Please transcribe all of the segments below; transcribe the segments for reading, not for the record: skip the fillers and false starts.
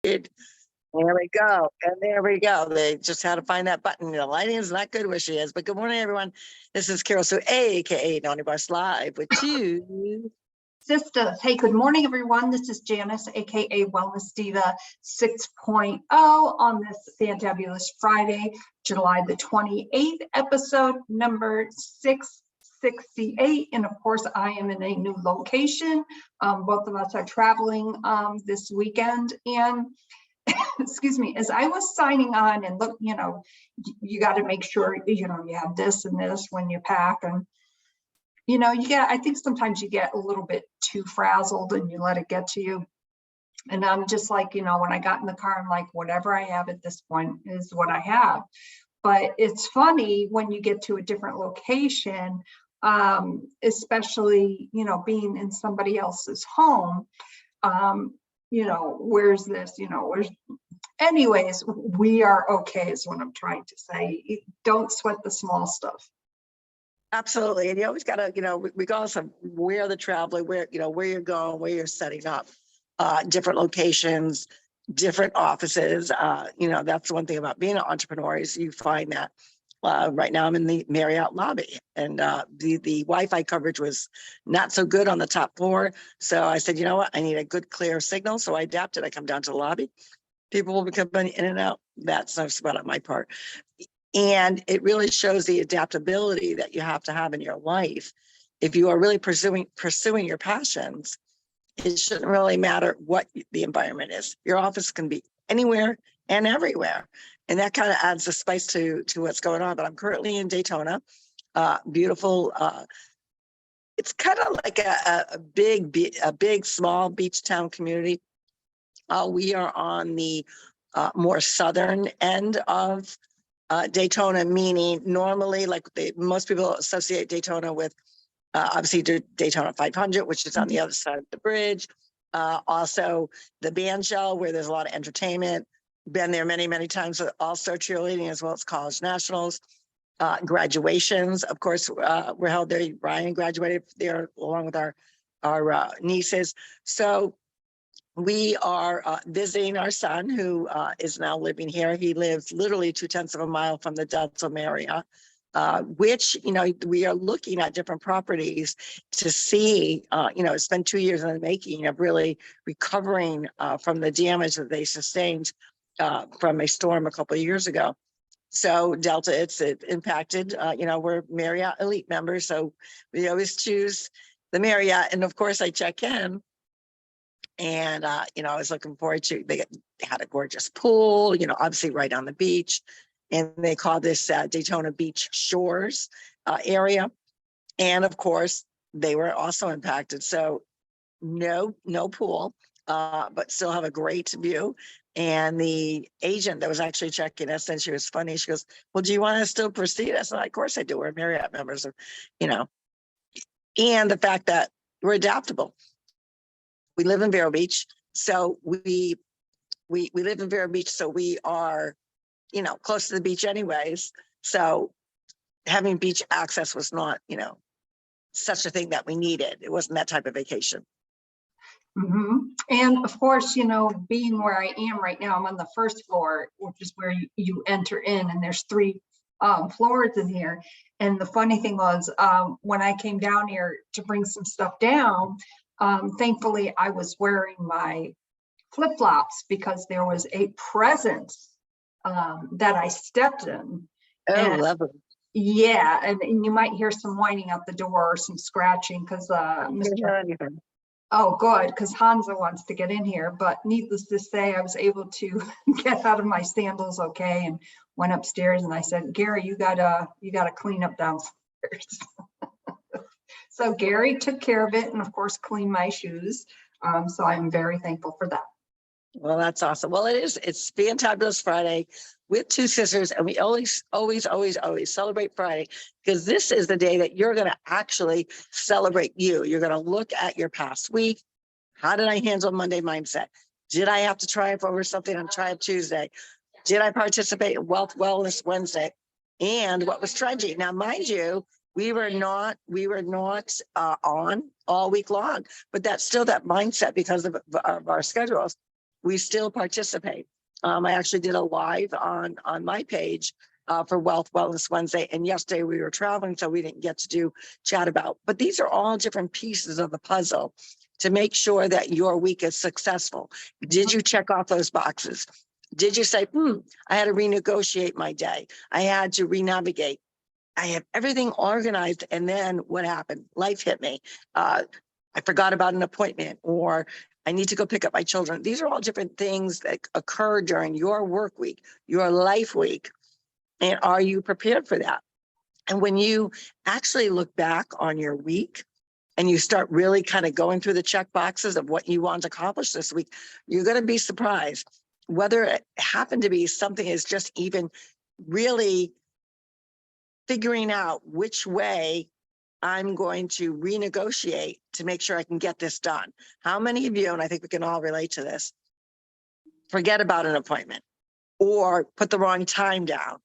There we go. And there we go. They just had to find that button. The lighting is not good where she is. But good morning, everyone. This is Carol Sue, aka Naughty Bus Live with you. Sistas. Hey, good morning, everyone. This is Janis, aka Wellness Diva 6.0 on this Fantabulous Friday, July the 28th, episode number 668. And of course, I am in a new location. Both of us are traveling this weekend. And excuse me, as I was signing on and look, you got to make sure, you have this and this when you pack. And I think sometimes you get a little bit too frazzled and you let it get to you. And I'm just like, when I got in the car, I'm like, whatever I have at this point is what I have. But it's funny when you get to a different location, especially, being in somebody else's home, where's this, anyways, we are okay is what I'm trying to say. Don't sweat the small stuff. Absolutely. And you always got to, regardless of where the traveler, where you're going, where you're setting up, different locations, different offices. That's one thing about being an entrepreneur is you find that right now I'm in the Marriott lobby and the Wi-Fi coverage was not so good on the top floor. So I said, you know what, I need a good clear signal. So I adapted. I come down to the lobby. People will be coming in and out. That's no sweat on my part. And it really shows the adaptability that you have to have in your life. If you are really pursuing your passions, it shouldn't really matter what the environment is. Your office can be anywhere and everywhere. And that kind of adds a spice to what's going on. But I'm currently in Daytona, beautiful. It's kind of like a big, small beach town community. We are on the more southern end of Daytona, meaning normally, most people associate Daytona with obviously Daytona 500, which is on the other side of the bridge. Also, the band shell, where there's a lot of entertainment. Been there many, many times with all-star cheerleading as well as college nationals. Graduations, of course, were held there. Ryan graduated there along with our nieces. So we are visiting our son who is now living here. He lives literally 0.2 of a mile from the Delta area, which, we are looking at different properties to see, it's been 2 years in the making of really recovering from the damage that they sustained from a storm a couple of years ago. So Delta, it's impacted, we're Marriott Elite members. So we always choose the Marriott. And of course I check in. And, I was looking forward to, they had a gorgeous pool, obviously right on the beach. And they call this Daytona Beach Shores area. And of course, they were also impacted. So no pool, but still have a great view. And the agent that was actually checking us, and she was funny. She goes, well, do you want to still proceed? I said, of course I do. We're Marriott members, and the fact that we're adaptable. We live in Vero Beach, so we live in Vero Beach, so we are, close to the beach anyways. So having beach access was not, such a thing that we needed. It wasn't that type of vacation. Mm-hmm. And of course, being where I am right now, I'm on the first floor, which is where you enter in, and there's 3 floors in here. And the funny thing was, when I came down here to bring some stuff down, thankfully, I was wearing my flip-flops because there was a presence that I stepped in. Oh, lovely. Yeah, and you might hear some whining out the door or some scratching because oh, good, because Hansa wants to get in here. But needless to say, I was able to get out of my sandals okay and went upstairs. And I said, Gary, you gotta clean up downstairs. So Gary took care of it and of course cleaned my shoes. So I'm very thankful for that. Well, that's awesome. Well, it's Fantabulous Friday with Two Sisters, and we always celebrate Friday because this is the day that you're going to actually celebrate you. You're going to look at your past week. How did I handle Monday mindset? Did I have to triumph over something on Triumph Tuesday? Did I participate in Wellness Wednesday? And what was trending? Now, mind you, we were not on all week long, but that's still that mindset because of our schedules. we still participate. I actually did a live on my page for Wellness Wednesday. And yesterday we were traveling, so we didn't get to chat about. But these are all different pieces of the puzzle to make sure that your week is successful. Did you check off those boxes? Did you say, I had to renegotiate my day. I had to renavigate. I have everything organized. And then what happened? Life hit me. I forgot about an appointment, or I need to go pick up my children. These are all different things that occur during your work week, your life week. And are you prepared for that? And when you actually look back on your week and you start really kind of going through the check boxes of what you want to accomplish this week, you're going to be surprised whether it happened to be something is just even really figuring out which way I'm going to renegotiate to make sure I can get this done. How many of you, and I think we can all relate to this, forget about an appointment or put the wrong time down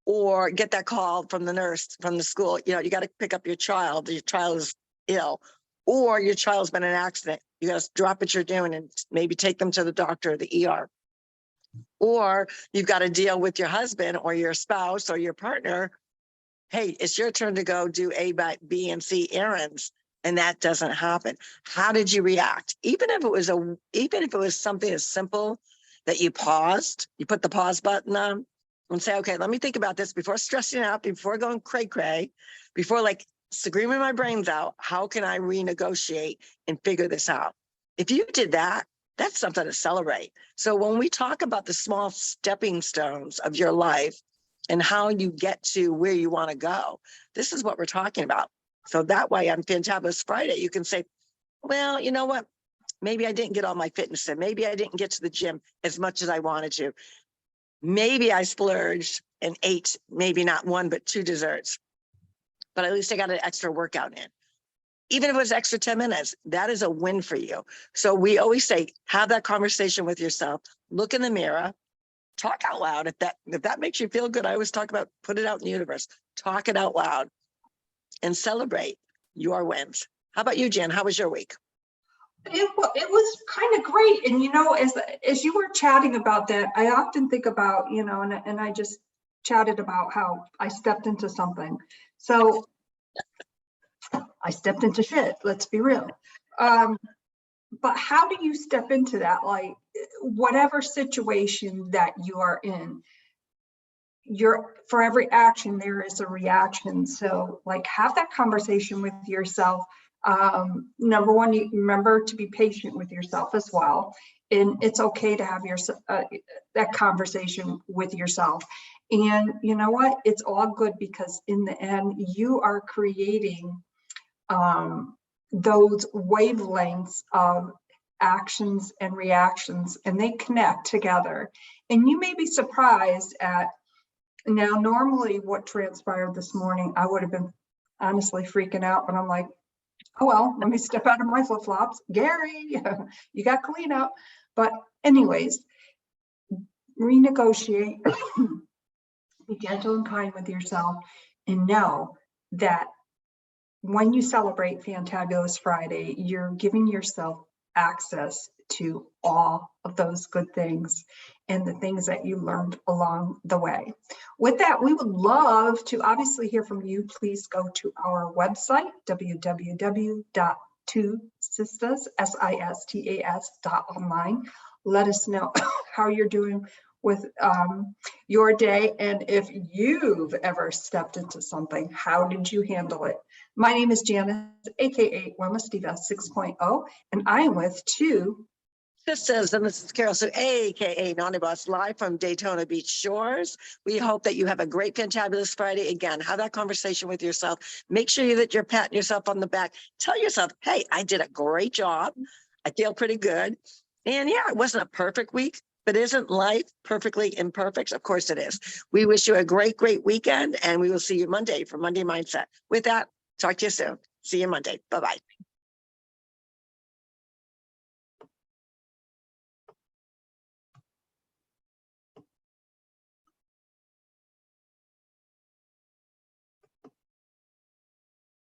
or get that call from the nurse from the school, you got to pick up your child is ill, or your child's been in an accident. You got to drop what you're doing and maybe take them to the doctor or the ER. Or you've got to deal with your husband or your spouse or your partner. Hey, it's your turn to go do A, B, and C errands, and that doesn't happen. How did you react? Even if it was something as simple that you paused, you put the pause button on and say, okay, let me think about this before stressing out, before going cray-cray, before like screaming my brains out. How can I renegotiate and figure this out? If you did that, that's something to celebrate. So when we talk about the small stepping stones of your life and how you get to where you want to go, this is what we're talking about. So that way on Fantabulous Friday, you can say, well, you know what? Maybe I didn't get all my fitness in. Maybe I didn't get to the gym as much as I wanted to. Maybe I splurged and ate maybe not one, but 2 desserts. But at least I got an extra workout in. Even if it was extra 10 minutes, that is a win for you. So we always say, have that conversation with yourself, look in the mirror, talk out loud. If that makes you feel good, I always talk about put it out in the universe, talk it out loud and celebrate your wins. How about you, Jen? How was your week? It was kind of great. And, as you were chatting about that, I often think about, and I just chatted about how I stepped into something. So I stepped into shit, let's be real. But how do you step into that? Like whatever situation that you are in, for every action, there is a reaction. So like have that conversation with yourself. Number one, you remember to be patient with yourself as well. And it's okay to have that conversation with yourself. And you know what? It's all good because in the end, you are creating those wavelengths of actions and reactions, and they connect together. And you may be surprised at, now normally what transpired this morning, I would have been honestly freaking out, but I'm like, oh, well, let me step out of my flip-flops. Gary, you got clean up. But anyways, renegotiate, be gentle and kind with yourself, and know that when you celebrate Fantabulous Friday, you're giving yourself access to all of those good things and the things that you learned along the way. With that, we would love to obviously hear from you. Please go to our website, www.TwoSistas.online. Let us know how you're doing with your day, and if you've ever stepped into something, how did you handle it? My name is Janis, aka Wellness Diva 6.0, and I am with Sistas, and this is Carol, so aka Naughty Boss, live from Daytona Beach Shores. We hope that you have a great Fantabulous Friday. Again, have that conversation with yourself. Make sure that you're patting yourself on the back. Tell yourself, hey, I did a great job. I feel pretty good. And yeah, it wasn't a perfect week, but isn't life perfectly imperfect? Of course it is. We wish you a great, great weekend, and we will see you Monday for Monday Mindset. With that, talk to you soon. See you Monday. Bye-bye.